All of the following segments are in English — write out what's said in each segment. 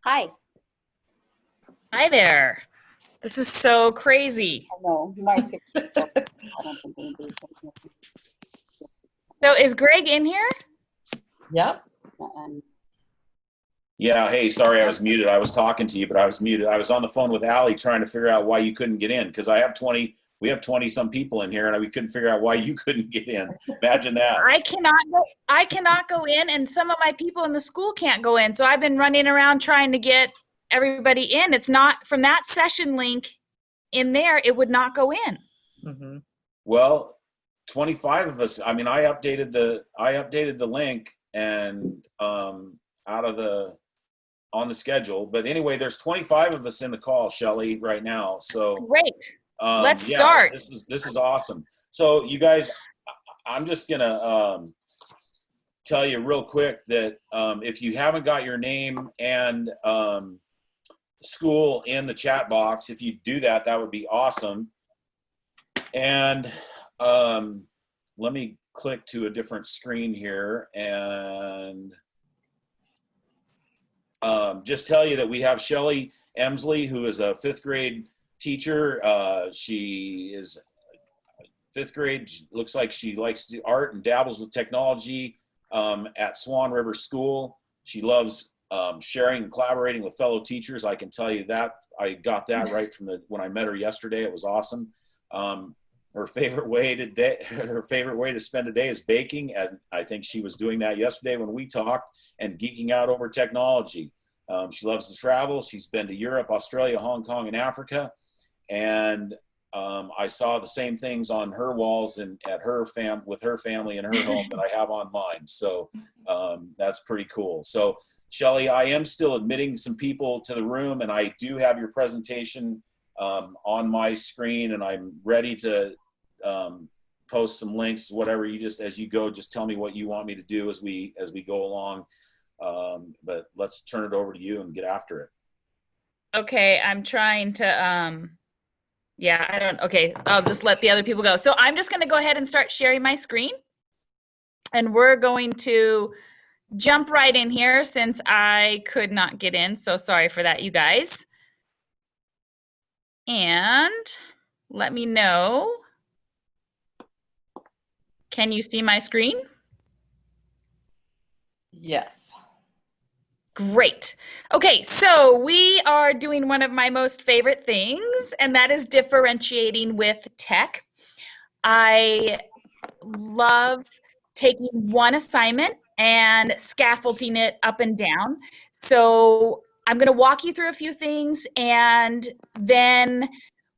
Hi. Hi there. This is so crazy. I know. My picture. I don't think anybody's looking at So is Greg in here? Yep. me. Yeah, hey, sorry I was muted. I was talking to you, but I was muted. I was on the phone with Allie trying to figure out why you couldn't get in because we have 20 some people in here and we couldn't figure out why you couldn't get in. Imagine that. I cannot go in, and some of my people in the school can't go in. So I've been running around trying to get everybody in. It's not from that session link in there, it would not go in. Mm-hmm. Well, 25 of us. I mean, I updated the link and on the schedule. But anyway, there's 25 of us in the call, Shelley, right now. So Great. Let's start. This is awesome. So you guys, I'm just gonna tell you real quick that if you haven't got your name and school in the chat box, if you do that, that would be awesome. And let me click to a different screen here and just tell you that we have Shelley Emslie, who is a 5th grade teacher. She is 5th grade. Looks like she likes to do art and dabbles with technology at Swan River School. She loves sharing and collaborating with fellow teachers. I can tell you that. I got that right from when I met her yesterday. It was awesome. Her favorite way to spend a day is baking, and I think she was doing that yesterday when we talked, and geeking out over technology. She loves to travel. She's been to Europe, Australia, Hong Kong, and Africa. And I saw the same things on her walls and with her family in her home that I have on mine. So that's pretty cool. So Shelley, I am still admitting some people to the room, and I do have your presentation on my screen, and I'm ready to post some links, whatever. You just, as you go, just tell me what you want me to do as we go along. But let's turn it over to you and get after it. Okay, I'm trying to, okay, I'll just let the other people go. So I'm just gonna go ahead and start sharing my screen. And we're going to jump right in here since I could not get in. So sorry for that, you guys. And let me know. Can you see my screen? Yes. Great. Okay, so we are doing one of my most favorite things, and that is differentiating with tech. I love taking one assignment and scaffolding it up and down. So I'm going to walk you through a few things, and then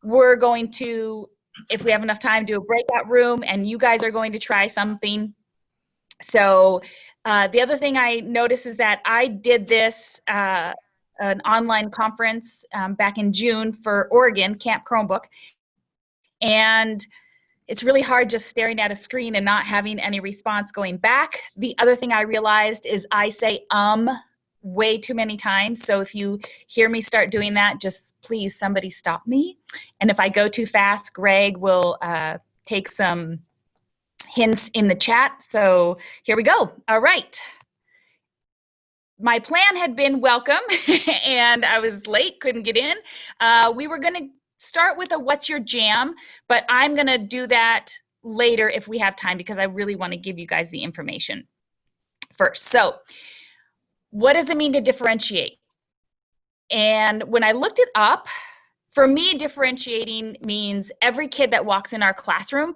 we're going to, if we have enough time, do a breakout room, and you guys are going to try something. So the other thing I noticed is that I did this, an online conference back in June for Oregon, Camp Chromebook, and it's really hard just staring at a screen and not having any response going back. The other thing I realized is I say way too many times. So if you hear me start doing that, just please somebody stop me. And if I go too fast, Greg will take some hints in the chat. So here we go. All right. My plan had been welcome and I was late, couldn't get in. We were going to start with a what's your jam, but I'm going to do that later if we have time because I really want to give you guys the information first. So what does it mean to differentiate? And when I looked it up, for me, differentiating means every kid that walks in our classroom,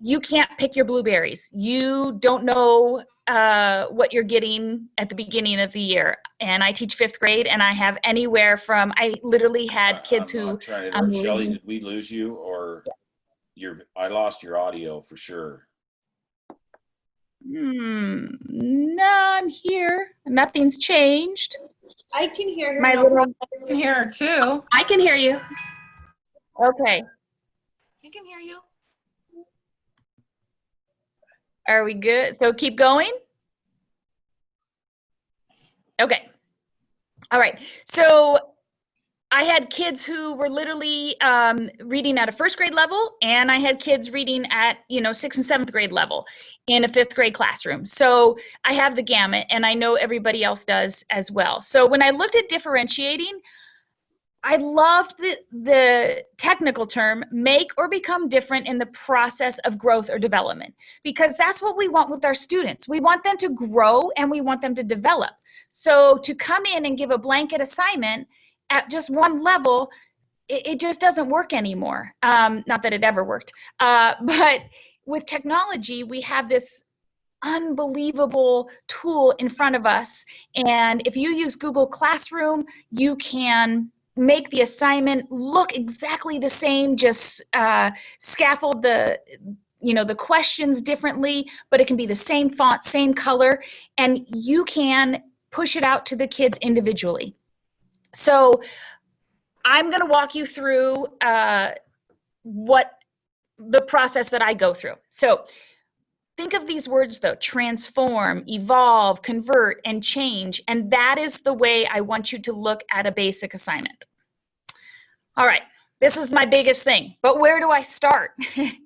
you can't pick your blueberries. You don't know what you're getting at the beginning of the year. And I teach 5th grade, and I have anywhere from, I literally had kids who. Shelley, did we lose you, or I lost your audio for sure. No, I'm here. Nothing's changed. I can hear her. My No little. problem. I can hear her too. I can hear you. Okay. I can hear you. Are we good? So keep going? Okay. All right. So I had kids who were literally reading at a first grade level, and I had kids reading at, 6th and 7th grade level in a 5th grade classroom. So I have the gamut, and I know everybody else does as well. So when I looked at differentiating, I loved the technical term, make or become different in the process of growth or development, because that's what we want with our students. We want them to grow and we want them to develop. So to come in and give a blanket assignment at just one level, it just doesn't work anymore. Not that it ever worked, but with technology, we have this unbelievable tool in front of us. And if you use Google Classroom, you can make the assignment look exactly the same, just scaffold the questions differently, but it can be the same font, same color, and you can push it out to the kids individually. So I'm going to walk you through what the process that I go through. So think of these words though: transform, evolve, convert, and change. And that is the way I want you to look at a basic assignment. All right, this is my biggest thing, but where do I start?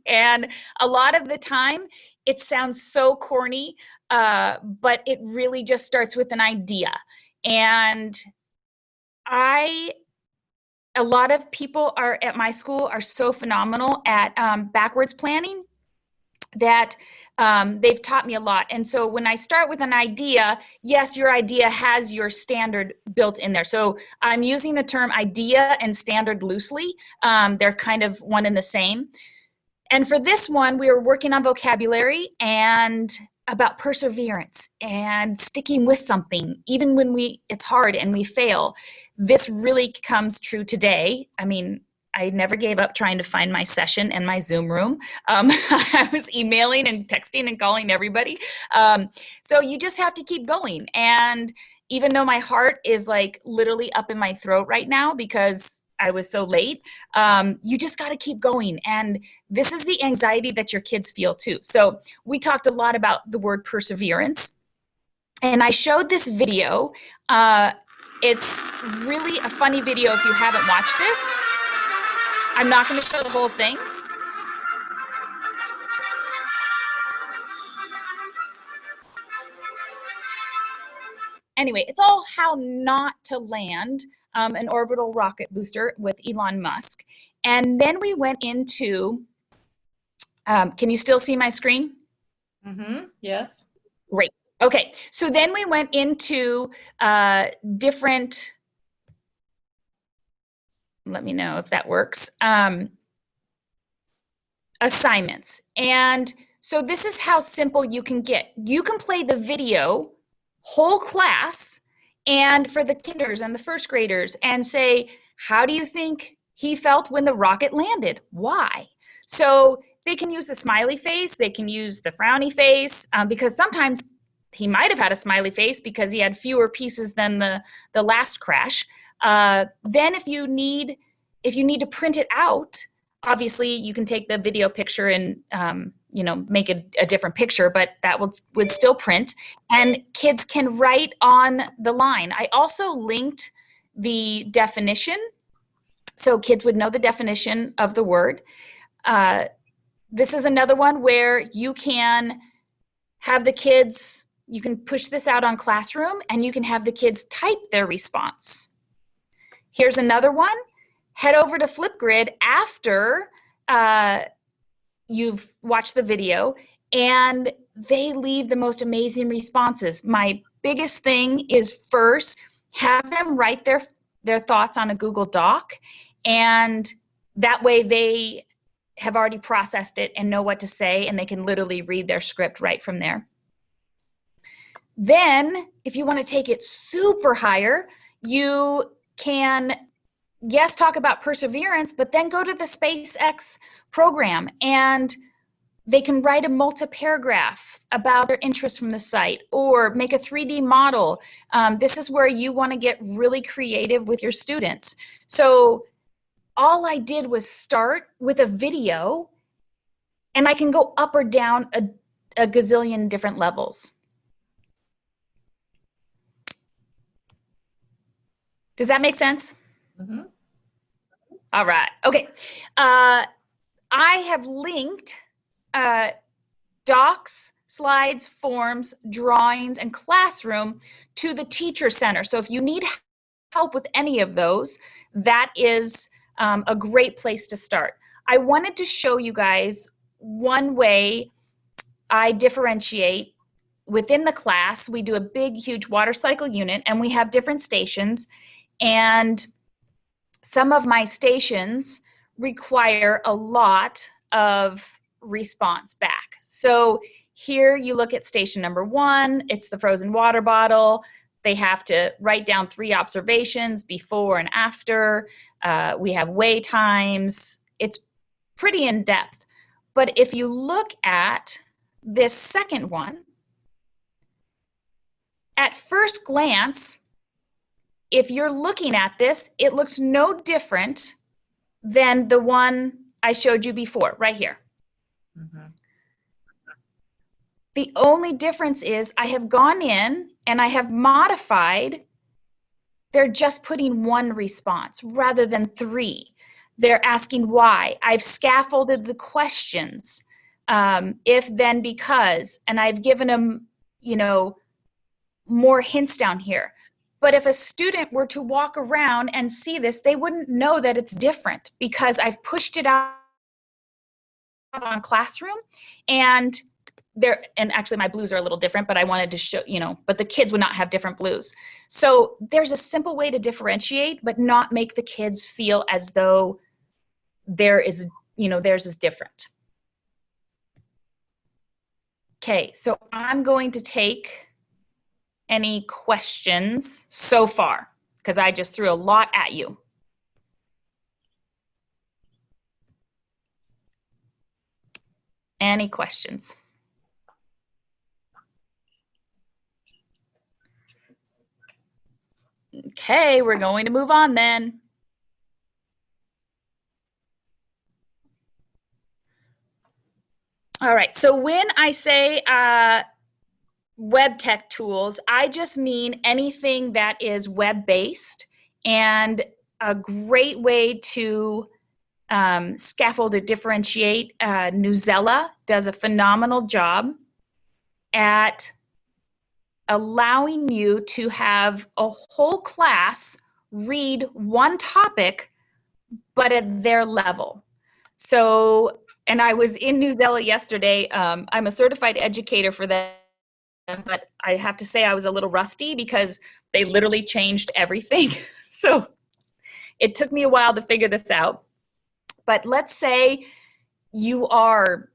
And a lot of the time it sounds so corny, but it really just starts with an idea. And a lot of people are at my school are so phenomenal at backwards planning that they've taught me a lot. And so when I start with an idea, yes, your idea has your standard built in there. So I'm using the term idea and standard loosely. They're kind of one and the same. And for this one, we were working on vocabulary and about perseverance and sticking with something, even when it's hard and we fail. This really comes true today. I mean, I never gave up trying to find my session and my Zoom room. I was emailing and texting and calling everybody. So you just have to keep going. And even though my heart is like literally up in my throat right now because I was so late, you just got to keep going. And this is the anxiety that your kids feel too. So we talked a lot about the word perseverance. And I showed this video. It's really a funny video if you haven't watched this. I'm not going to show the whole thing. Anyway, it's all how not to land an orbital rocket booster with Elon Musk. And then we went into, can you still see my screen? Mm-hmm. Yes. Great. Okay, so then we went into different, let me know if that works, assignments. And so this is how simple you can get. You can play the video, whole class, and for the kinders and the first graders, and say, how do you think he felt when the rocket landed? Why? So they can use the smiley face, they can use the frowny face, because sometimes he might have had a smiley face because he had fewer pieces than the last crash. Then if you need to print it out, obviously you can take the video picture and make a different picture, but that would still print, and kids can write on the line. I also linked the definition so kids would know the definition of the word. This is another one where you can have the kids, you can push this out on Classroom and you can have the kids type their response. Here's another one. Head over to Flipgrid after you've watched the video, and they leave the most amazing responses. My biggest thing is first, have them write their thoughts on a Google Doc, and that way they have already processed it and know what to say, and they can literally read their script right from there. Then, if you want to take it super higher, you can, yes, talk about perseverance, but then go to the SpaceX program and they can write a multi-paragraph about their interest from the site or make a 3D model. This is where you want to get really creative with your students. So all I did was start with a video, and I can go up or down a gazillion different levels. Does that make sense? Mm-hmm. All right. Okay. I have linked docs, slides, forms, drawings, and classroom to the Teacher Center. So if you need help with any of those, that is a great place to start. I wanted to show you guys one way I differentiate within the class. We do a big, huge water cycle unit, and we have different stations. And some of my stations require a lot of response back. So here you look at station number 1, it's the frozen water bottle. They have to write down 3 observations before and after. We have weigh times. It's pretty in depth. But if you look at this second one, at first glance, if you're looking at this, it looks no different than the one I showed you before, right here. Mhm. The only difference is I have gone in and I have modified. They're just putting 1 response rather than 3. They're asking why. I've scaffolded the questions, if, then, because, and I've given them, you know, more hints down here. But if a student were to walk around and see this, they wouldn't know that it's different because I've pushed it out on Classroom, and actually my blues are a little different, but I wanted to show, you know, but the kids would not have different blues. So there's a simple way to differentiate, but not make the kids feel as though there is, you know, theirs is different. Okay, so I'm going to take any questions so far because I just threw a lot at you. Any questions? Okay, we're going to move on then. All right, so when I say web tech tools, I just mean anything that is web-based, and a great way to scaffold or differentiate. Newsela does a phenomenal job at allowing you to have a whole class read one topic, but at their level. So, and I was in Newsela yesterday. I'm a certified educator for them, but I have to say I was a little rusty because they literally changed everything. So it took me a while to figure this out. But let's say you are,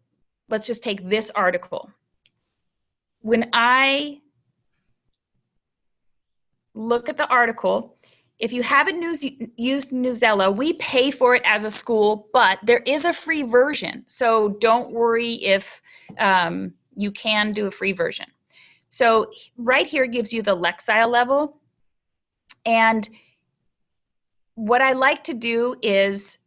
let's just take this article. When I look at the article, if you haven't used Newsela, we pay for it as a school, but there is a free version. So don't worry if you can do a free version. So right here gives you the Lexile level. And what I like to do is,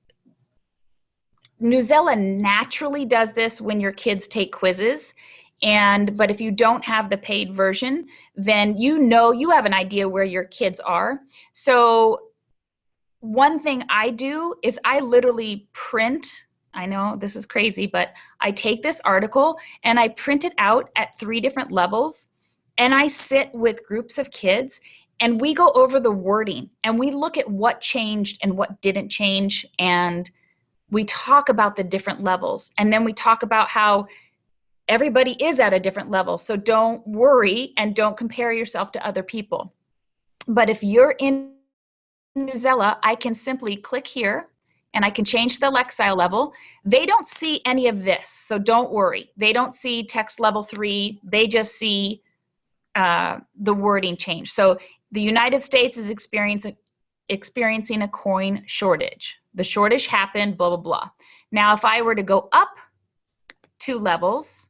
Newsela naturally does this when your kids take quizzes. But if you don't have the paid version, then you know, you have an idea where your kids are. So one thing I do is I literally print, I know this is crazy, but I take this article and I print it out at 3 different levels, and I sit with groups of kids and we go over the wording and we look at what changed and what didn't change, and we talk about the different levels, and then we talk about how everybody is at a different level. So don't worry and don't compare yourself to other people. But if you're in Newsela, I can simply click here and I can change the Lexile level. They don't see any of this, so don't worry. They don't see text level 3. They just see the wording change. So the United States is experiencing a coin shortage. The shortage happened, blah, blah, blah. Now, if I were to go up 2 levels,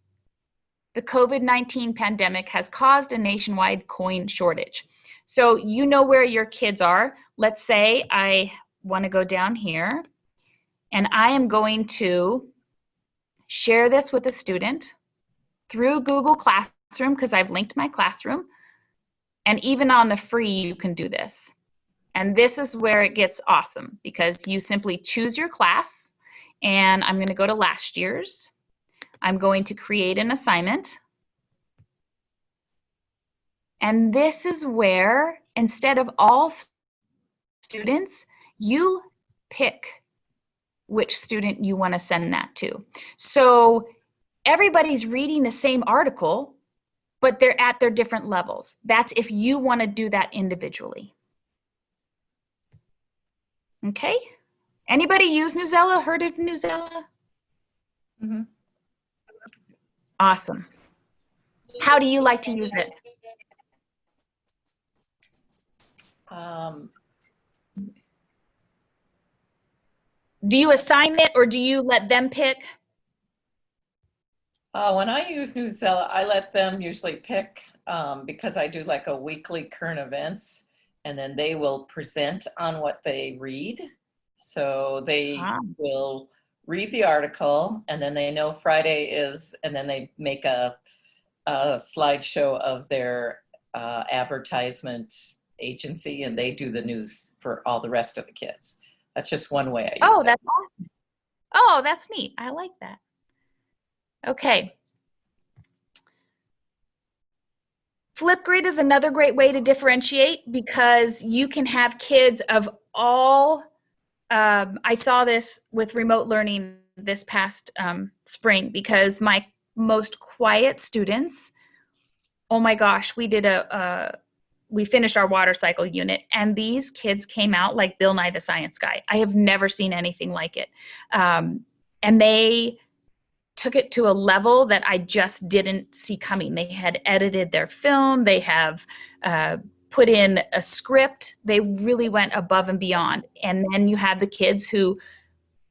the COVID-19 pandemic has caused a nationwide coin shortage. So you know where your kids are. Let's say I want to go down here, and I am going to share this with a student through Google Classroom because I've linked my classroom. And even on the free, you can do this. And this is where it gets awesome because you simply choose your class, and I'm going to go to last year's. I'm going to create an assignment. And this is where, instead of all students, you pick which student you want to send that to. So everybody's reading the same article, but they're at their different levels. That's if you want to do that individually. Okay? Anybody use Newsela? Heard of Newsela? Mhm. Awesome. How do you like to use it? Do you assign it or do you let them pick? When I use Newsela, I let them usually pick because I do like a weekly current events, and then they will present on what they read. So they will read the article, and then they know Friday is, and then they make a slideshow of their advertisement agency, and they do the news for all the rest of the kids. That's just one way I use it. That's awesome. Oh, that's neat. I like that. Okay. Flipgrid is another great way to differentiate because you can have kids of all, I saw this with remote learning this past spring because my most quiet students, oh my gosh, we did we finished our water cycle unit and these kids came out like Bill Nye the Science Guy. I have never seen anything like it. And they took it to a level that I just didn't see coming. They had edited their film. They have put in a script. They really went above and beyond. And then you had the kids who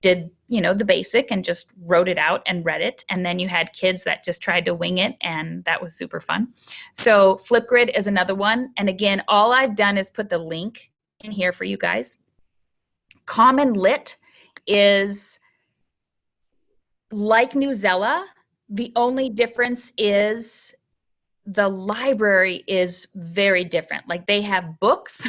did, you know, the basic and just wrote it out and read it. And then you had kids that just tried to wing it, and that was super fun. So Flipgrid is another one. And again, all I've done is put the link in here for you guys. Common Lit is like Newsela. The only difference is the library is very different. Like they have books,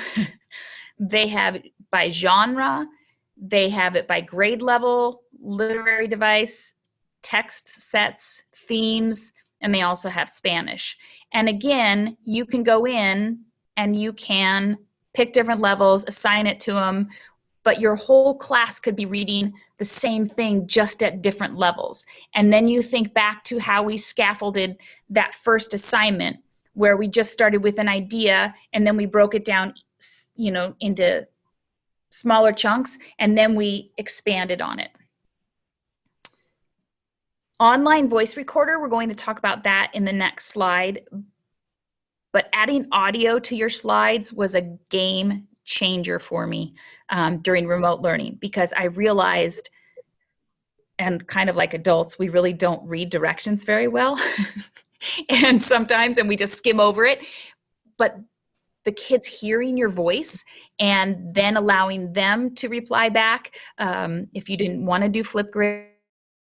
they have it by genre, they have it by grade level, literary device, text sets, themes, and they also have Spanish. And again, you can go in and you can pick different levels, assign it to them, but your whole class could be reading the same thing just at different levels. And then you think back to how we scaffolded that first assignment where we just started with an idea and then we broke it down, you know, into smaller chunks, and then we expanded on it. Online voice recorder, we're going to talk about that in the next slide. But adding audio to your slides was a game changer for me during remote learning because I realized, and kind of like adults, we really don't read directions very well. And sometimes, and we just skim over it. But the kids hearing your voice and then allowing them to reply back. If you didn't want to do Flipgrid,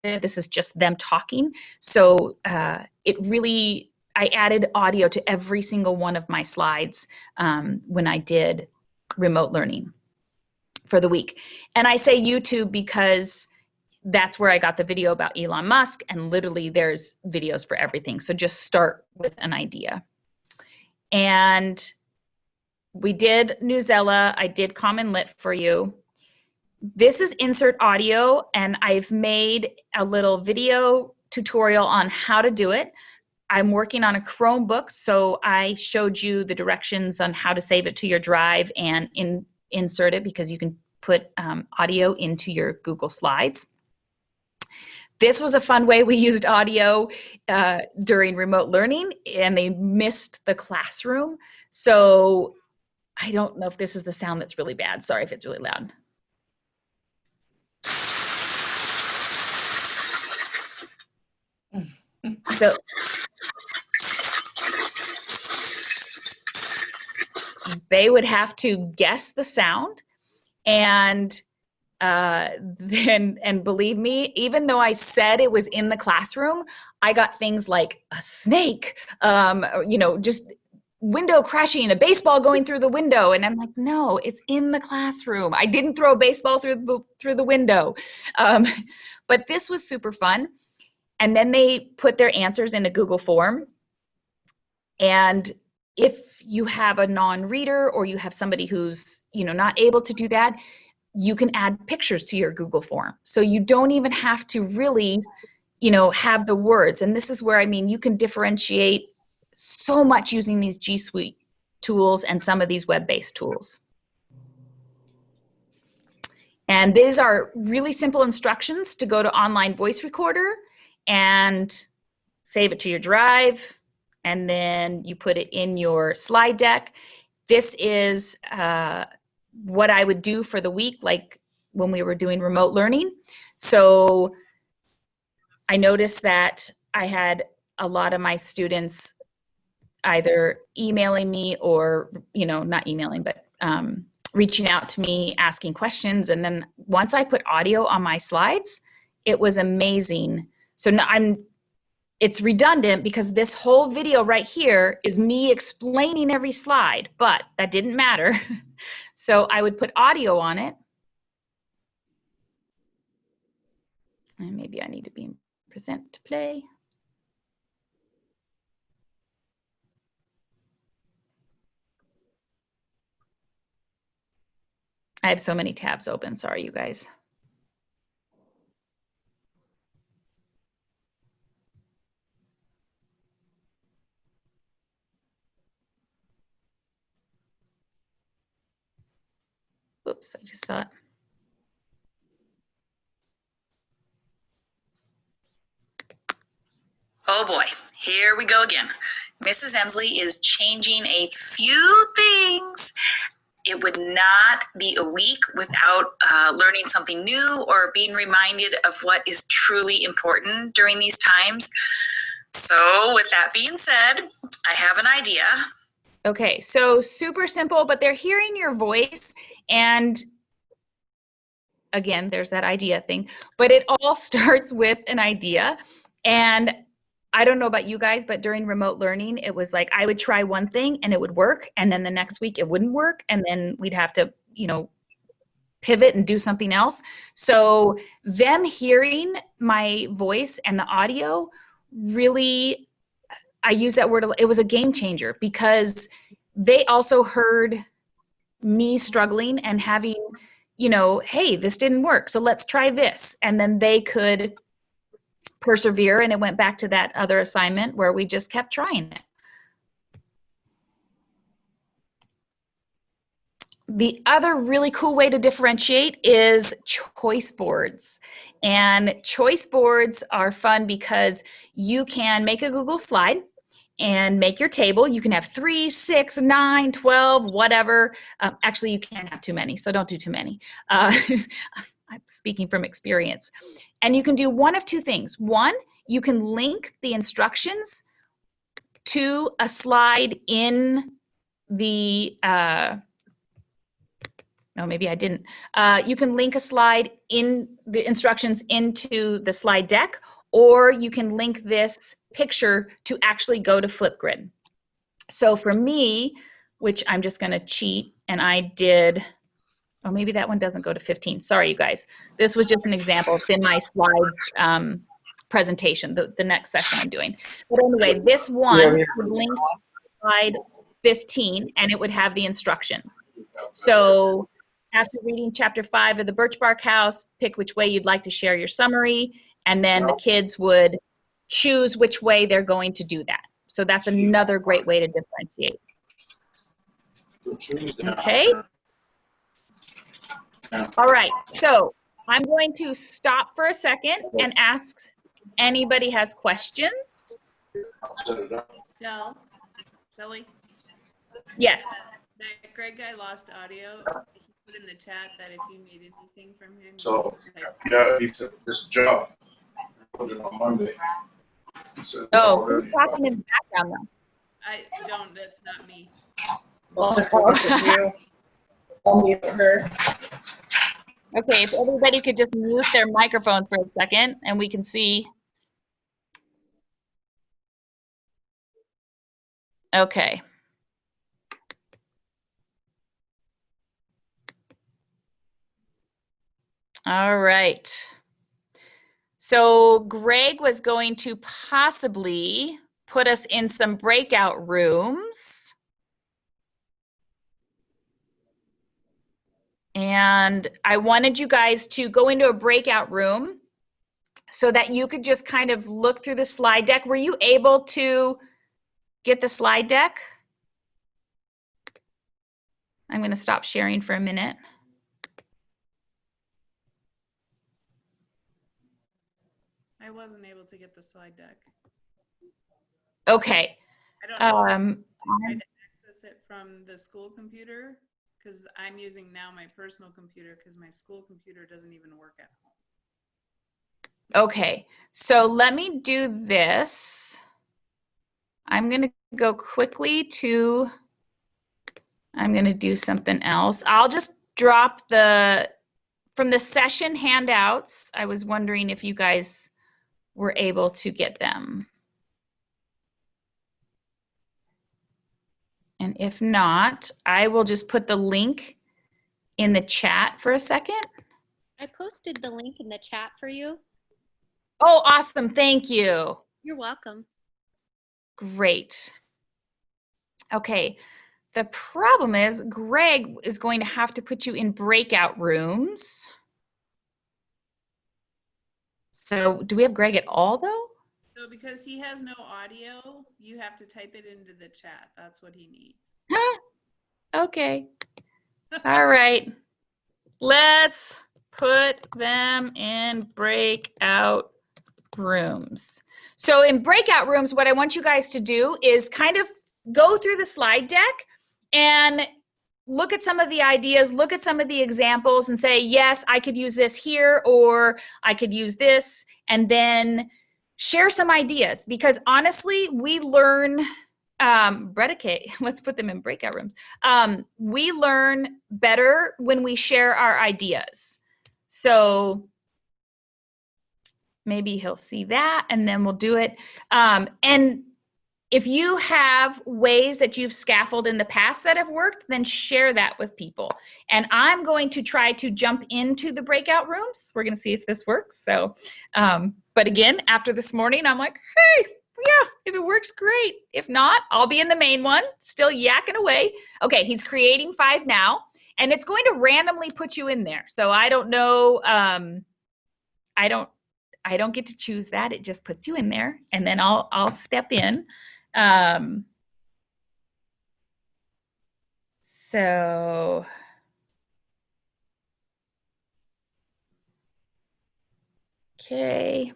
this is just them talking. So it really, I added audio to every single one of my slides when I did remote learning for the week. And I say YouTube because that's where I got the video about Elon Musk, and literally there's videos for everything. So just start with an idea. And we did Newsela, I did Common Lit for you. This is insert audio, and I've made a little video tutorial on how to do it. I'm working on a Chromebook, so I showed you the directions on how to save it to your drive and insert it because you can put audio into your Google Slides. This was a fun way we used audio during remote learning, and they missed the classroom. So I don't know if this is the sound that's really bad. Sorry if it's really loud. So they would have to guess the sound, and and believe me, even though I said it was in the classroom, I got things like a snake, you know, just window crashing, a baseball going through the window. And I'm like, no, it's in the classroom. I didn't throw a baseball through the window. But this was super fun. And then they put their answers in a Google form. And if you have a non-reader or you have somebody who's, not able to do that, you can add pictures to your Google form. So you don't even have to really, have the words. And this is where, you can differentiate so much using these G Suite tools and some of these web-based tools. And these are really simple instructions to go to online voice recorder and save it to your drive, and then you put it in your slide deck. This is what I would do for the week, like when we were doing remote learning. So I noticed that I had a lot of my students either emailing me or, not emailing, but reaching out to me, asking questions. And then once I put audio on my slides, it was amazing. So now it's redundant because this whole video right here is me explaining every slide, but that didn't matter. So I would put audio on it. And maybe I need to be in present to play. I have so many tabs open. Sorry, you guys. Oops, I just saw it. Oh boy, here we go again. Mrs. Emslie is changing a few things. It would not be a week without learning something new or being reminded of what is truly important during these times. So with that being said, I have an idea. Okay, so super simple, but they're hearing your voice, and again, there's that idea thing, but it all starts with an idea. And I don't know about you guys, but during remote learning, it was like I would try one thing and it would work, and then the next week it wouldn't work, and then we'd have to, pivot and do something else. So them hearing my voice and the audio really, I use that word, it was a game changer, because they also heard me struggling and having, hey, this didn't work, so let's try this. And then they could persevere, and it went back to that other assignment where we just kept trying it. The other really cool way to differentiate is choice boards. And choice boards are fun because you can make a Google slide and make your table. You can have 3, 6, 9, 12, whatever. Actually, you can't have too many, so don't do too many. I'm speaking from experience. And you can do one of two things. One, you can link the instructions to a slide in the, no, maybe I didn't. You can link a slide in the instructions into the slide deck, or you can link this picture to actually go to Flipgrid. So for me, which I'm just gonna cheat, and I did, oh, maybe that one doesn't go to 15. Sorry, you guys. This was just an example. It's in my slides presentation, the next session I'm doing. But anyway, this one would link to slide 15, and it would have the instructions. So after reading chapter 5 of the Birch Bark House, pick which way you'd like to share your summary, and then the kids would choose which way they're going to do that. So that's another great way to differentiate. Okay. All right, so I'm going to stop for a second and ask anybody has questions. Shelly? Yes. That Greg guy lost audio. He put in the chat that if you need anything from him. So, yeah, he said this job. I put it on Monday. Said, Oh, who's talking in the background though? I don't, that's not me. I'll mute her. Okay, if everybody could just mute their microphones for a second and we can see. Okay. All right. So Greg was going to possibly put us in some breakout rooms. And I wanted you guys to go into a breakout room so that you could just kind of look through the slide deck. Were you able to get the slide deck? I'm going to stop sharing for a minute. I wasn't able to get the slide deck. Okay. I don't know if I Um, tried to access it from the school computer because I'm using now my personal computer because my school computer doesn't even work at home. okay. So let me do this. I'm going to go quickly to, I'm going to do something else. I'll just drop from the session handouts. I was wondering if you guys were able to get them. And if not, I will just put the link in the chat for a second. I posted the link in the chat for you. Oh, awesome. Thank you. You're welcome. Great. Okay. The problem is Greg is going to have to put you in breakout rooms. So do we have Greg at all though? So because he has no audio, you have to type it into the chat. That's what he needs. Okay. All right. Let's put them in breakout rooms. So in breakout rooms, what I want you guys to do is kind of go through the slide deck and look at some of the ideas, look at some of the examples and say, yes, I could use this here, or I could use this, and then share some ideas. Because honestly, we learn, let's put them in breakout rooms. We learn better when we share our ideas. So maybe he'll see that and then we'll do it. And if you have ways that you've scaffolded in the past that have worked, then share that with people. And I'm going to try to jump into the breakout rooms. We're going to see if this works. So, but again, after this morning, I'm like, hey, yeah, if it works, great. If not, I'll be in the main one, still yakking away. Okay, he's creating 5 now, and it's going to randomly put you in there. So I don't know, I don't get to choose that. It just puts you in there, and then I'll step in. So okay.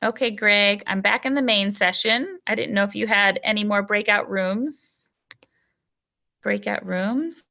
Okay, Greg, I'm back in the main session. I didn't know if you had any more breakout rooms. Breakout rooms.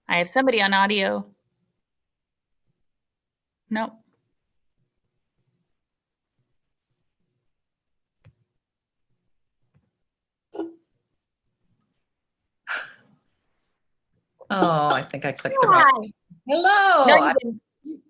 I have somebody on audio. Nope. Oh, I think I clicked the wrong. Hi. Hello. No, you didn't.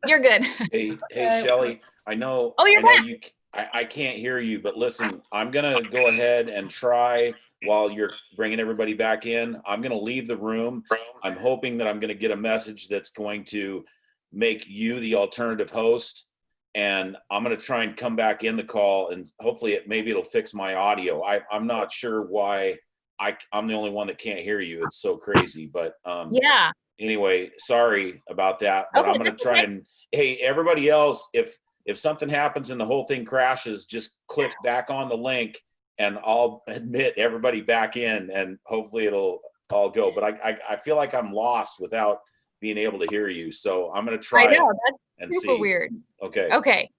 You're good. Hey, Okay. Shelley, I know, Oh, you're back. I can't hear you, but listen, I'm gonna go ahead and try while you're bringing everybody back in. I'm gonna leave the room. I'm hoping that I'm gonna get a message that's going to make you the alternative host. And I'm gonna try and come back in the call, and hopefully maybe it'll fix my audio. I'm not sure why I'm the only one that can't hear you. It's so crazy, but Yeah. anyway, sorry about that, but Okay, I'm going to that's try okay. and, hey, everybody else, if something happens and the whole thing crashes, just click back on the link and I'll admit everybody back in, and hopefully it'll all go. But I feel like I'm lost without being able to hear you. So I'm going to I try it know. That's and super see. weird. Okay. Okay.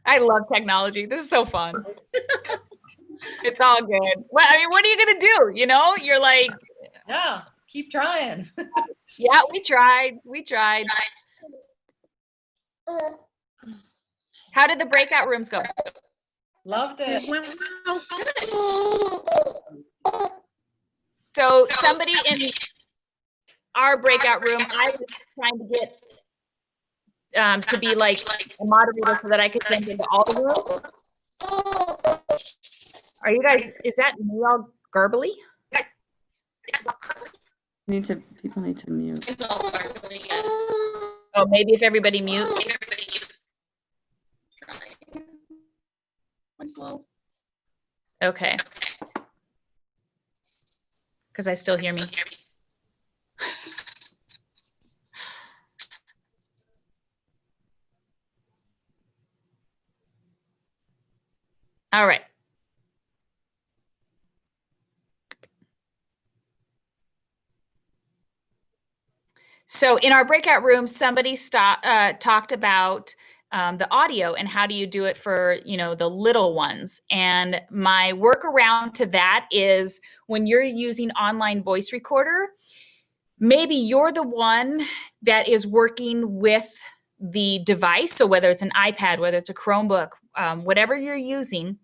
I love technology. This is so fun. It's all good. Well, I mean, what are you going to do? You know, you're like, Yeah, keep trying. yeah, we tried. We tried. How did the breakout rooms go? Loved it. So somebody in our breakout room, I was trying to get to be like a moderator so that I could send into all the rooms. Are you guys, is that me all garbly? People need to mute. Oh, maybe if everybody mutes. Okay. Because I still hear me. All right. So in our breakout room, somebody talked about the audio and how do you do it for, you know, the little ones. And my workaround to that is when you're using online voice recorder, maybe you're the one that is working with the device. So whether it's an iPad, whether it's a Chromebook, whatever you're using.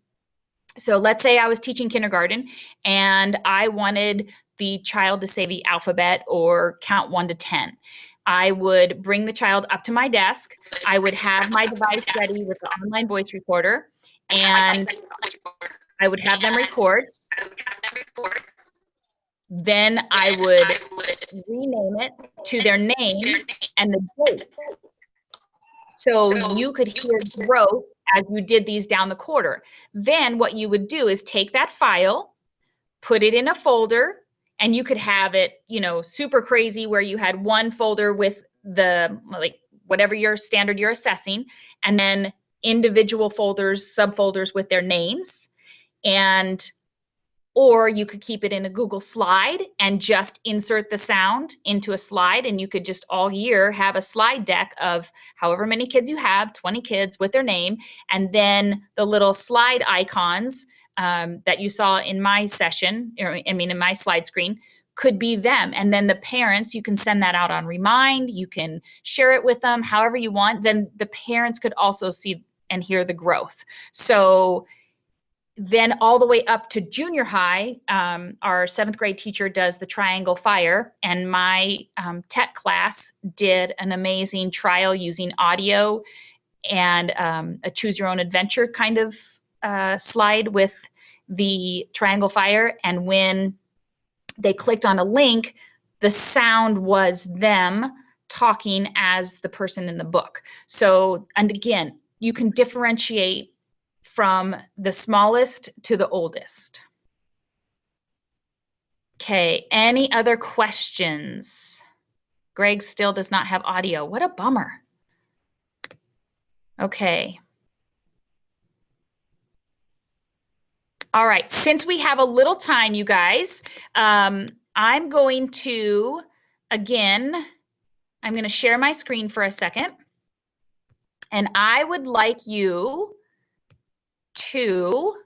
So let's say I was teaching kindergarten and I wanted the child to say the alphabet or count 1 to 10. I would bring the child up to my desk. I would have my device ready with the online voice recorder, and I would have them record. Then I would rename it to their name and the date. So you could hear growth as you did these down the quarter. Then what you would do is take that file, put it in a folder, and you could have it, you know, super crazy where you had one folder with the, like, whatever your standard you're assessing, and then individual folders, subfolders with their names. And or you could keep it in a Google slide and just insert the sound into a slide, and you could just all year have a slide deck of however many kids you have, 20 kids with their name, and then the little slide icons that you saw in my session, or I mean in my slide screen, could be them. And then the parents, you can send that out on Remind, you can share it with them however you want. Then the parents could also see and hear the growth. So then all the way up to junior high, our 7th grade teacher does the triangle fire, and my tech class did an amazing trial using audio and a choose your own adventure kind of slide with the triangle fire. And when they clicked on a link, the sound was them talking as the person in the book. So, and again, you can differentiate from the smallest to the oldest. Okay, any other questions? Greg still does not have audio. What a bummer. Okay. All right, since we have a little time, you guys, I'm going to, again, I'm going to share my screen for a second. And I would like you to,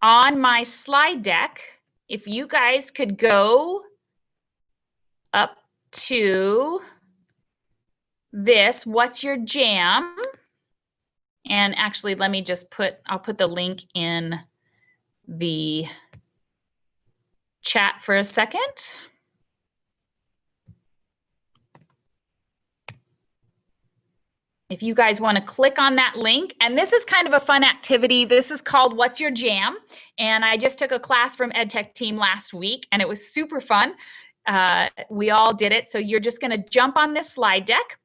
on my slide deck, if you guys could go up to this, what's your jam? And actually, let me just I'll put the link in the chat for a second. If you guys want to click on that link, and this is kind of a fun activity. This is called What's Your Jam? And I just took a class from EdTech team last week, and it was super fun. We all did it. So you're just going to jump on this slide deck,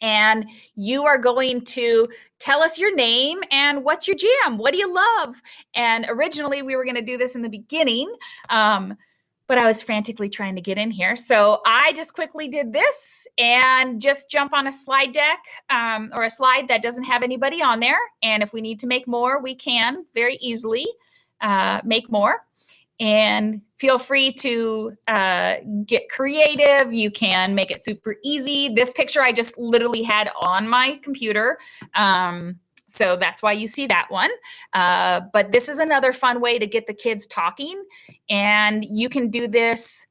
and you are going to tell us your name and what's your jam? What do you love? And originally we were going to do this in the beginning, but I was frantically trying to get in here. So I just quickly did this and just jump on a slide deck or a slide that doesn't have anybody on there. And if we need to make more, we can very easily make more. And feel free to get creative. You can make it super easy. This picture I just literally had on my computer. So that's why you see that one. But this is another fun way to get the kids talking. And you can do this,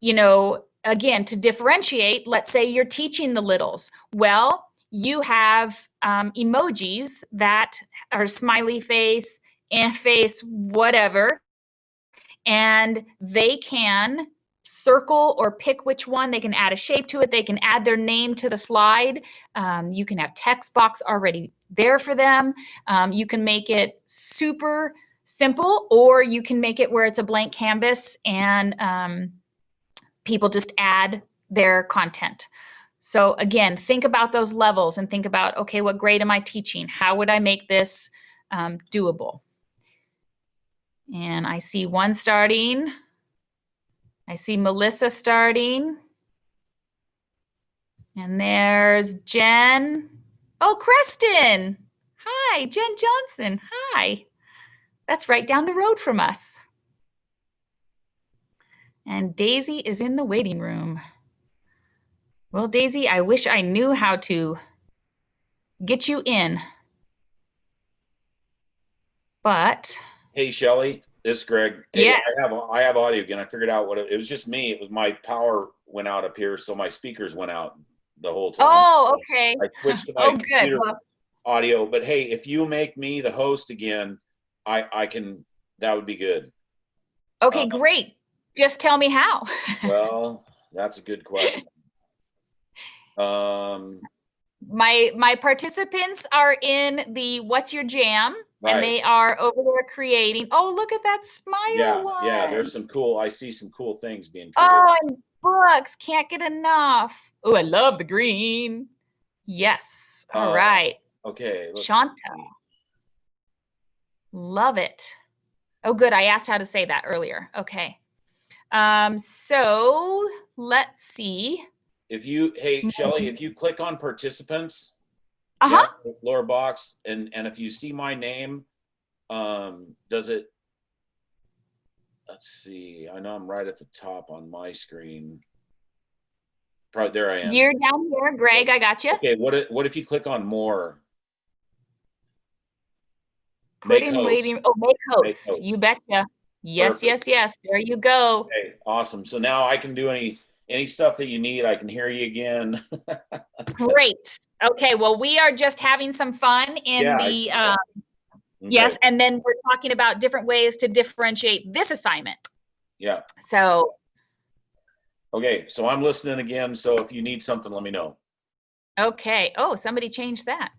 you know, again, to differentiate. Let's say you're teaching the littles. Well, you have emojis that are smiley face, face, whatever. And they can circle or pick which one. They can add a shape to it. They can add their name to the slide. You can have text box already there for them. You can make it super simple, or you can make it where it's a blank canvas and people just add their content. So again, think about those levels and think about, okay, what grade am I teaching? How would I make this doable? And I see one starting. I see Melissa starting. And there's Jen. Oh, Creston. Hi, Jen Johnson. Hi. That's right down the road from us. And Daisy is in the waiting room. Well, Daisy, I wish I knew how to get you in. But Hey, Shelly, this is Greg. Hey, yeah. I have audio again. I figured out what it was. Just me. It was my power went out up here, so my speakers went out the whole time. Oh, okay. I switched to my computer audio. But hey, if you make me the host again, I can. That would be good. Okay, great. Just tell me how. Well, that's a good question. My participants are in the What's Your Jam? Right. And they are over there creating. Oh, look at that smile one. Yeah, there's some cool, I see some cool things being created. Oh, and books, can't get enough. Oh, I love the green. Yes, all right. Okay, let's Shanta. see. Love it. Oh, good, I asked how to say that earlier. Okay. So let's see. If you, hey, Shelly, if you click on participants, lower box, and if you see my name, does it, let's see, I know I'm right at the top on my screen. Probably there I am. You're down here, Greg, I got you. Okay, what if you click on more? Put in waiting, oh, make host. Make host. You betcha. Yes, Perfect. yes, there you go. Okay, awesome. So now I can do any stuff that you need. I can hear you again. Great. Okay, well, we are just having some fun in the, okay. Yes, and then we're talking about different ways to differentiate this assignment. Yeah. So. Okay, so I'm listening again. So if you need something, let me know. Okay. Oh, somebody changed that.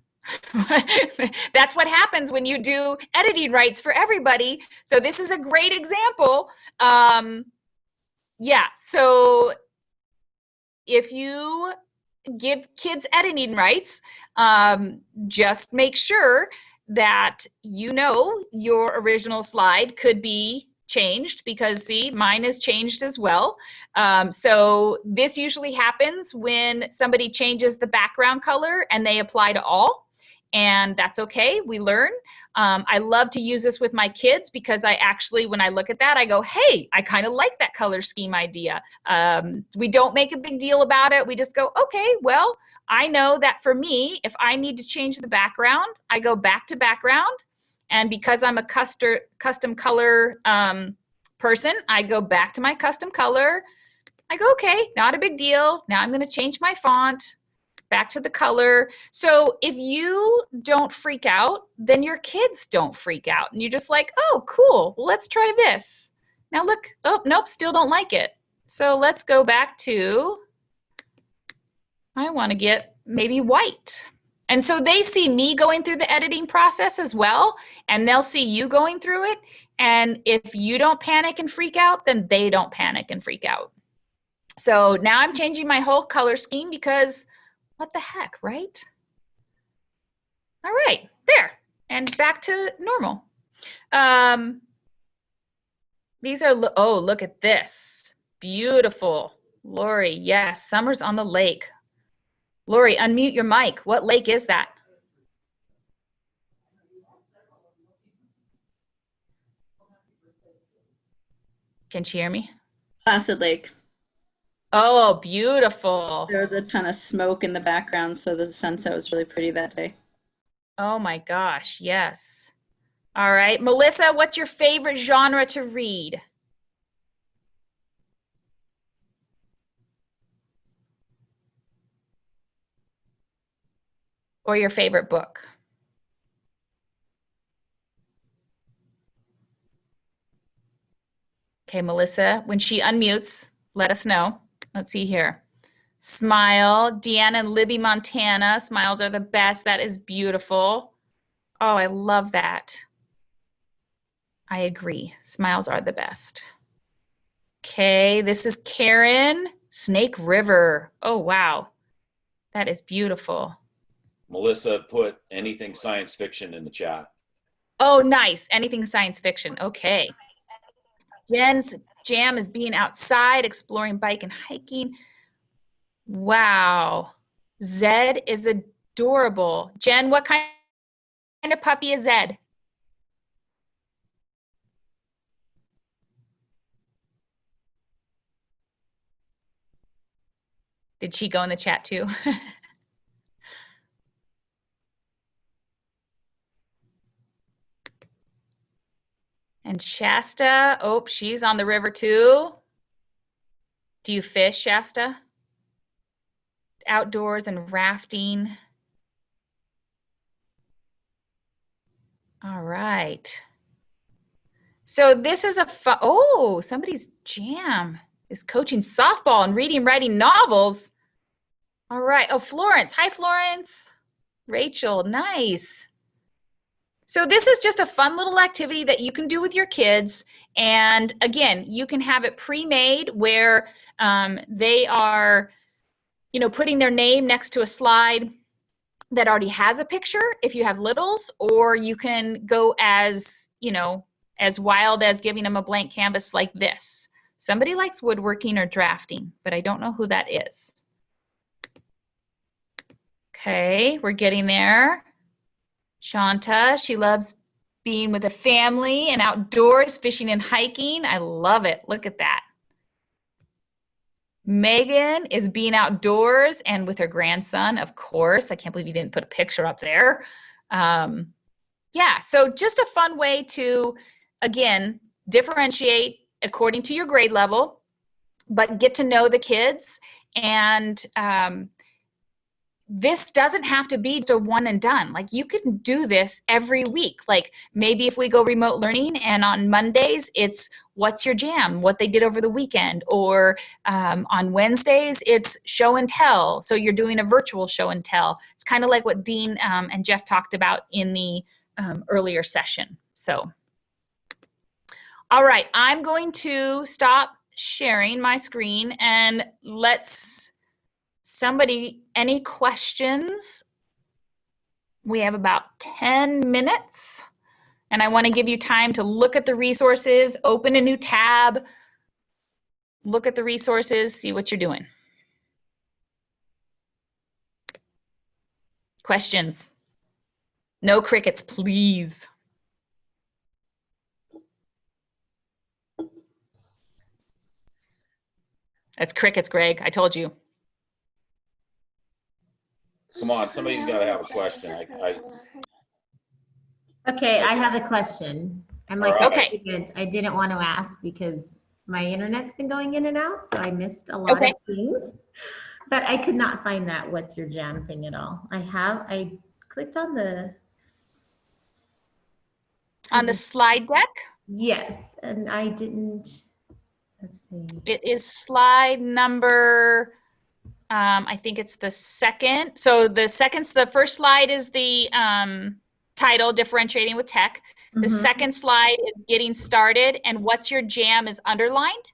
That's what happens when you do editing rights for everybody. So this is a great example. Yeah, so if you give kids editing rights, just make sure that you know your original slide could be changed, because see, mine is changed as well. So this usually happens when somebody changes the background color and they apply to all. And that's okay, we learn. I love to use this with my kids because I actually, when I look at that, I go, hey, I kind of like that color scheme idea. We don't make a big deal about it. We just go, okay, well, I know that for me, if I need to change the background, I go back to background. And because I'm a custom color person, I go back to my custom color, I go, okay, not a big deal. Now I'm going to change my font back to the color. So if you don't freak out, then your kids don't freak out. And you're just like, oh, cool. Well, let's try this. Now look, oh, nope, still don't like it. So let's go back to, I want to get maybe white. And so they see me going through the editing process as well, and they'll see you going through it. And if you don't panic and freak out, then they don't panic and freak out. So now I'm changing my whole color scheme because what the heck, right? All right, there, and back to normal. These are, oh, look at this. Beautiful. Lori, yes, summer's on the lake. Lori, unmute your mic. What lake is that? Can she hear me? Placid Lake. Oh, beautiful. There was a ton of smoke in the background, so the sunset was really pretty that day. Oh my gosh, yes. All right, Melissa, what's your favorite genre to read? Or your favorite book? Okay, Melissa, when she unmutes, let us know. Let's see here. Smile, Deanna and Libby, Montana. Smiles are the best. That is beautiful. Oh, I love that. I agree. Smiles are the best. Okay, this is Karen, Snake River. Oh, wow. That is beautiful. Melissa put anything science fiction in the chat. Oh, nice. Anything science fiction. Okay. Jen's jam is being outside, exploring bike and hiking. Wow. Zed is adorable. Jen, what kind of puppy is Zed? Did she go in the chat too? And Shasta, oh, she's on the river too. Do you fish, Shasta? Outdoors and rafting. All right. So this is a fun, oh, somebody's jam is coaching softball and reading, writing novels. All right. Oh, Florence. Hi, Florence. Rachel, nice. So this is just a fun little activity that you can do with your kids. And again, you can have it pre-made where they are, you know, putting their name next to a slide that already has a picture if you have littles, or you can go as, you know, as wild as giving them a blank canvas like this. Somebody likes woodworking or drafting, but I don't know who that is. Okay, we're getting there. Shanta, she loves being with a family and outdoors, fishing and hiking. I love it. Look at that. Megan is being outdoors and with her grandson, of course. I can't believe you didn't put a picture up there. Yeah, so just a fun way to, again, differentiate according to your grade level, but get to know the kids. And this doesn't have to be just a one and done. Like, you can do this every week. Like, maybe if we go remote learning and on Mondays it's what's your jam, what they did over the weekend, or on Wednesdays it's show and tell. So you're doing a virtual show and tell. It's kind of like what Dean and Jeff talked about in the earlier session. So, all right, I'm going to stop sharing my screen and let's somebody, any questions? We have about 10 minutes and I want to give you time to look at the resources, open a new tab, look at the resources, see what you're doing. Questions? No crickets, please. That's crickets, Greg. I told you. Come on, somebody's got to have a question. Okay, I have a question. I'm like, All right. I didn't want to ask because My internet's been going in and out, so I missed a lot Okay. of things. But I could not find that "What's Your Jam" thing at all. I clicked on the slide deck. yes, and I didn't. Let's see. It is slide number, I think it's the second. So the first slide is the title, Differentiating with Tech. The second slide is Getting Started, and What's Your Jam is underlined.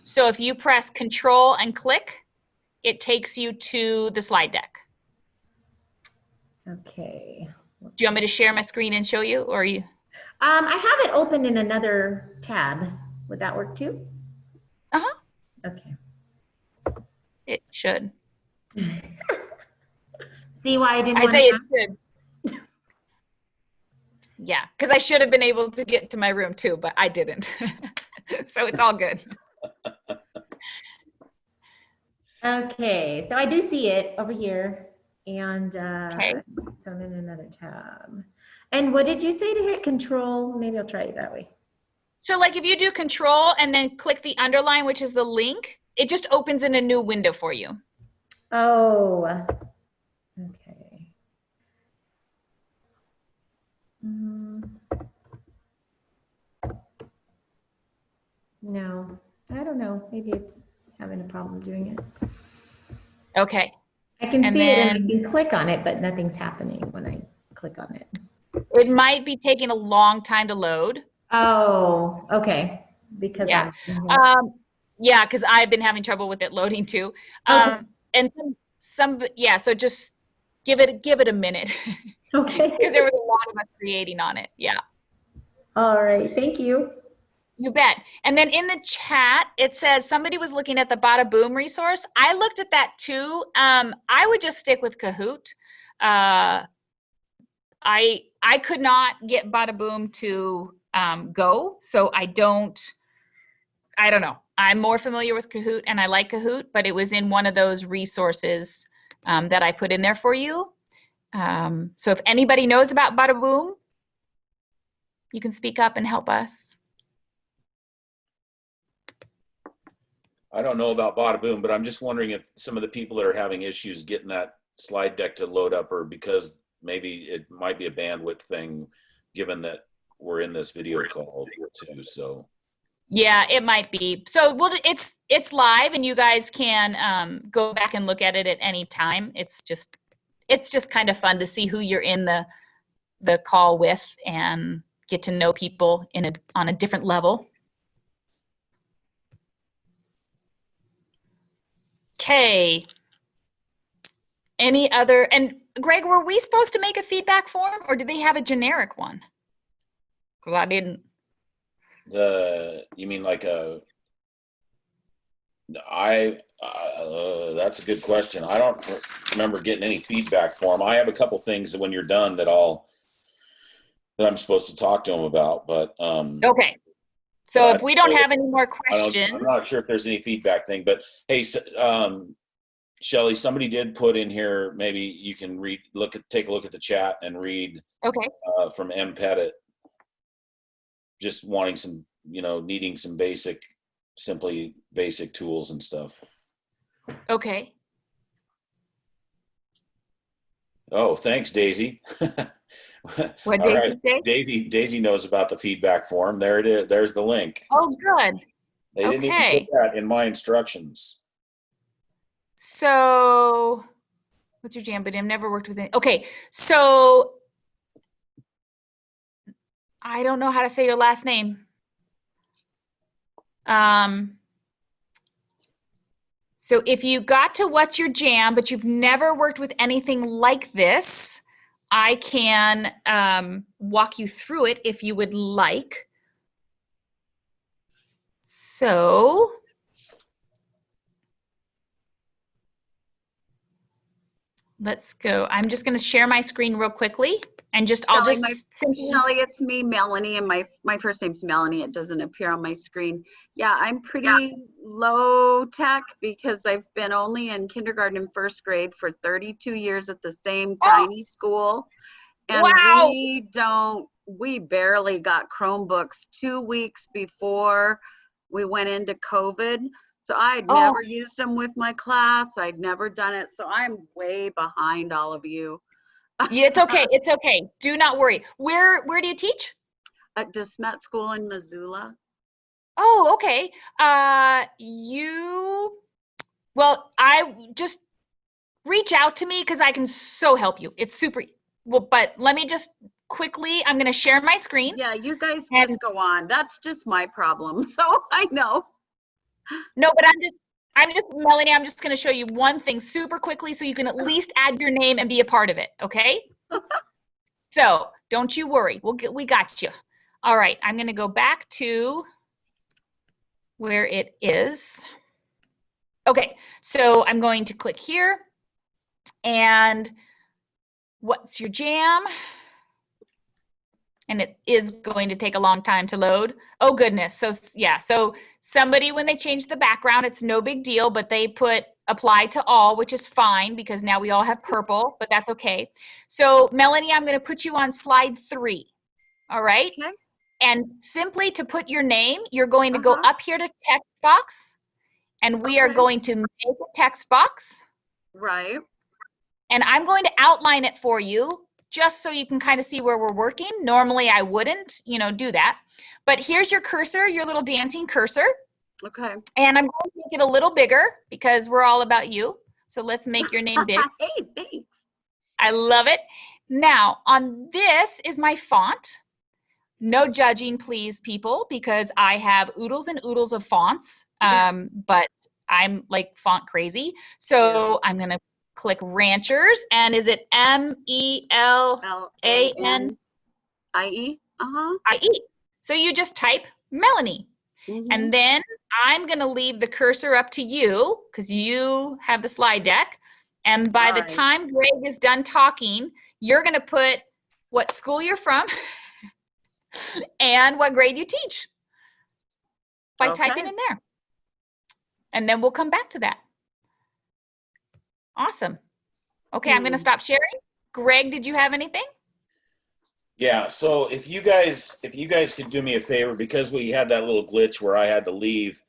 So if you press Control and click, it takes you to the slide deck. Okay. Do you want me to share my screen and show you, or you? I have it open in another tab. Would that work too? Uh-huh. Okay. It should. See why I didn't I want say to? it should. Yeah, because I should have been able to get to my room too, but I didn't. So it's all good. Okay, so I do see it over here, and Okay. so I'm in another tab. And what did you say to hit Control? Maybe I'll try it that way. So like if you do Control and then click the underline, which is the link, it just opens in a new window for you. Oh, okay. No, I don't know. Maybe it's having a problem doing it. Okay. I can And see it and I then- can click on it, but nothing's happening when I click on it. It might be taking a long time to load. Oh, okay. Because Yeah. I'm Yeah, because I've been having trouble with it loading too. Okay. And yeah, so just give it a minute. okay. Because there was a lot of us creating on it. Yeah. All right. Thank you. You bet. And then in the chat, it says somebody was looking at the Bada Boom resource. I looked at that too. I would just stick with Kahoot. I could not get Bada Boom to go, so I don't know. I'm more familiar with Kahoot and I like Kahoot, but it was in one of those resources that I put in there for you. So if anybody knows about Bada Boom, you can speak up and help us. I don't know about Bada Boom, but I'm just wondering if some of the people that are having issues getting that slide deck to load up, or because maybe it might be a bandwidth thing, given that we're in this video call too. So yeah, it might be. So it's live, and you guys can go back and look at it at any time. It's just kind of fun to see who you're in the call with and get to know people on a different level. Okay. Any other, and Greg, were we supposed to make a feedback form, or did they have a generic one? Because I didn't. you mean like that's a good question. I don't remember getting any feedback form. I have a couple things that when you're done that I'm supposed to talk to them about, but Okay. So if we don't have any more questions. I'm not sure if there's any feedback thing, but hey, Shelly, somebody did put in here, maybe you can take a look at the chat and read Okay. from M. Pettit, just wanting some, needing some basic tools and stuff. Okay. Oh, thanks, Daisy. What All Daisy right. say? Daisy knows about the feedback form. There it is. There's the link. Oh, good. They didn't even Okay. put that in my instructions. So, what's your jam? But I've never worked with it. Okay, so I don't know how to say your last name. So if you got to what's your jam, but you've never worked with anything like this, I can walk you through it if you would like. So let's go. I'm just going to share my screen real quickly and Shelly, it's me, Melanie, and my first name's Melanie. It doesn't appear on my screen. Yeah, I'm pretty low tech because I've been only in kindergarten and first grade for 32 years at the same tiny school. And wow. we barely got Chromebooks 2 weeks before we went into COVID. So I'd Oh. never used them with my class. I'd never done it. So I'm way behind all of you. Yeah, it's okay. It's okay. Do not worry. Where do you teach? At DeSmet School in Missoula. Oh, okay. Well, I just reach out to me because I can so help you. It's super, well, but let me just quickly, I'm going to share my screen. Yeah, you guys And- just go on. That's just my problem. So I know. No, but I'm just, Melanie, I'm just going to show you one thing super quickly so you can at least add your name and be a part of it, okay? So don't you worry. We got you. All right, I'm going to go back to where it is. Okay, so I'm going to click here. And what's your jam? And it is going to take a long time to load. Oh goodness, so yeah, so somebody, when they change the background, it's no big deal, but they put apply to all, which is fine because now we all have purple, but that's okay. So Melanie, I'm gonna put you on slide 3, all right? Okay. And simply to put your name, you're going to go up here to text box, and we are Okay. going to make a text box. Right. And I'm going to outline it for you just so you can kind of see where we're working. Normally I wouldn't, do that. But here's your cursor, your little dancing cursor. Okay. And I'm going to make it a little bigger because we're all about you. So let's make your name big. Hey, thanks. I love it. Now, on this is my font. No judging, please, people, because I have oodles and oodles of fonts. But I'm like font crazy. So I'm going to click Ranchers, and is it MELANIE? L-A-N-I-E? So you just type Melanie. And then I'm going to leave the cursor up to you because you have the slide deck. And by the time Greg is done talking, you're going to put what school you're from and what grade you teach by typing in there. And then we'll come back to that. Awesome. Okay, I'm going to stop sharing. Greg, did you have anything? Yeah, so if you guys could do me a favor, because we had that little glitch where I had to leave,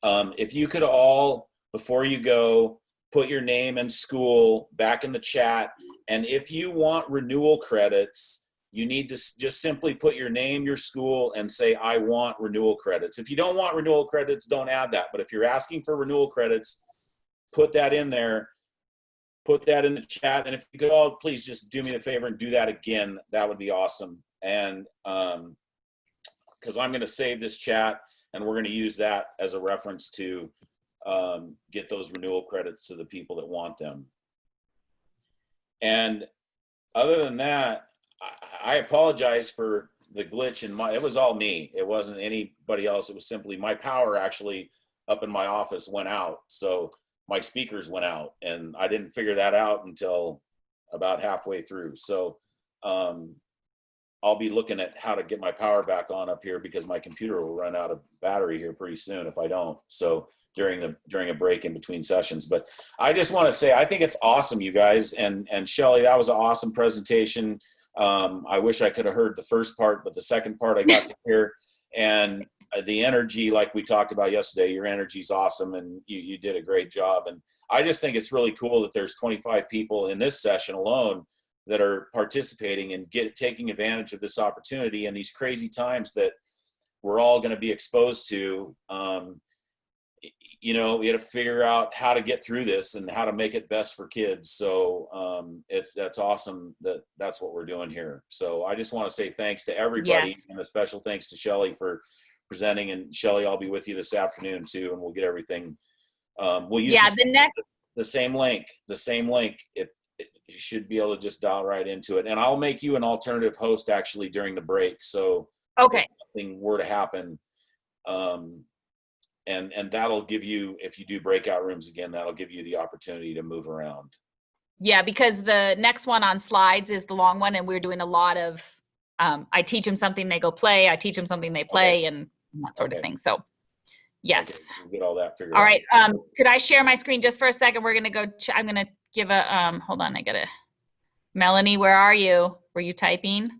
if you could all, before you go, put your name and school back in the chat. And if you want renewal credits, you need to just simply put your name, your school, and say, I want renewal credits. If you don't want renewal credits, don't add that. But if you're asking for renewal credits, put that in there. Put that in the chat, and if you could all please just do me a favor and do that again, that would be awesome. And because I'm going to save this chat, and we're going to use that as a reference to get those renewal credits to the people that want them. And other than that, I apologize for the glitch in it was all me. It wasn't anybody else. It was simply my power actually up in my office went out. So my speakers went out, and I didn't figure that out until about halfway through. So I'll be looking at how to get my power back on up here because my computer will run out of battery here pretty soon if I don't. So during a break in between sessions. But I just want to say, I think it's awesome, you guys. And Shelley, that was an awesome presentation. I wish I could have heard the first part, but the second part I got to hear. And the energy, like we talked about yesterday, your energy is awesome, and you did a great job. And I just think it's really cool that there's 25 people in this session alone that are participating and taking advantage of this opportunity in these crazy times that we're all going to be exposed to. We had to figure out how to get through this and how to make it best for kids. So that's awesome that's what we're doing here. So I just want to say thanks to everybody, and a special thanks to Shelley for presenting. And Shelley, I'll be with you this afternoon too, and we'll get everything. We'll use the same link. You should be able to just dial right into it. And I'll make you an alternative host actually during the break. So if something were to happen, and that'll give you, if you do breakout rooms again, that'll give you the opportunity to move around. Yeah, because the next one on slides is the long one, and we're doing a lot of, I teach them something, they go play, I teach them something, they play, and that sort of thing. So, yes. We'll get all that figured out. All right, could I share my screen just for a second? We're gonna go, I'm gonna give a, hold on, I gotta, Melanie, where are you? Were you typing?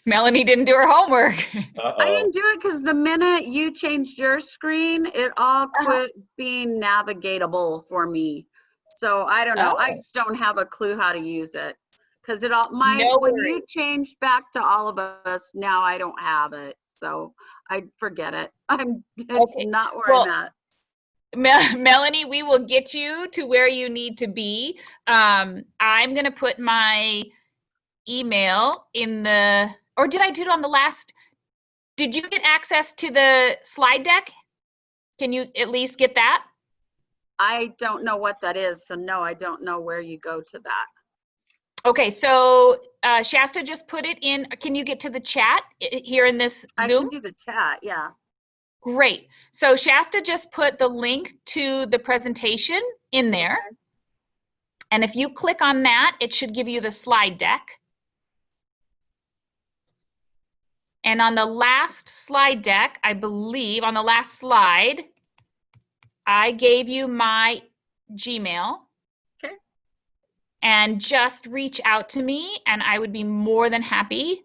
Melanie didn't do her homework. I Uh-oh. didn't do it because the minute you changed your screen, it all quit being navigatable for me. So I don't know. I Oh. just don't have a clue how to use it. Because No when worries. you changed back to all of us, now I don't have it. So I forget it. It's Okay. not where Well, I'm at. Melanie, we will get you to where you need to be. I'm going to put my email in the, or did I do it on the last? Did you get access to the slide deck? Can you at least get that? I don't know what that is. So no, I don't know where you go to that. Okay, so Shasta just put it in. Can you get to the chat here in this I Zoom? can do the chat. Yeah. Great. So Shasta just put the link to the presentation in there. Okay. And if you click on that, it should give you the slide deck. And on the last slide deck, I believe, on the last slide, I gave you my Gmail. Okay. And just reach out to me, and I would be more than happy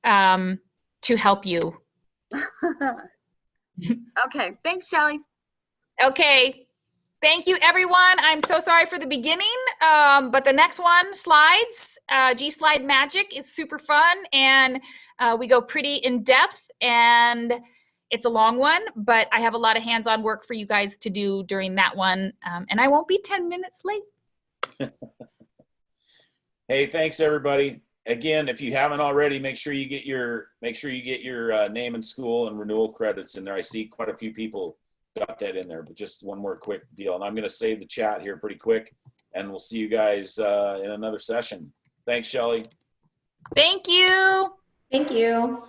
to help you. Okay. Thanks, Shelly. Okay. Thank you, everyone. I'm so sorry for the beginning, but the next one, slides, G-Slide Magic, is super fun, and we go pretty in depth, and it's a long one, but I have a lot of hands-on work for you guys to do during that one, and I won't be 10 minutes late. Hey, thanks everybody. Again, if you haven't already, make sure you get your name and school and renewal credits in there. I see quite a few people got that in there, but just one more quick deal. And I'm going to save the chat here pretty quick, and we'll see you guys in another session. Thanks, Shelley. Thank you. Thank you.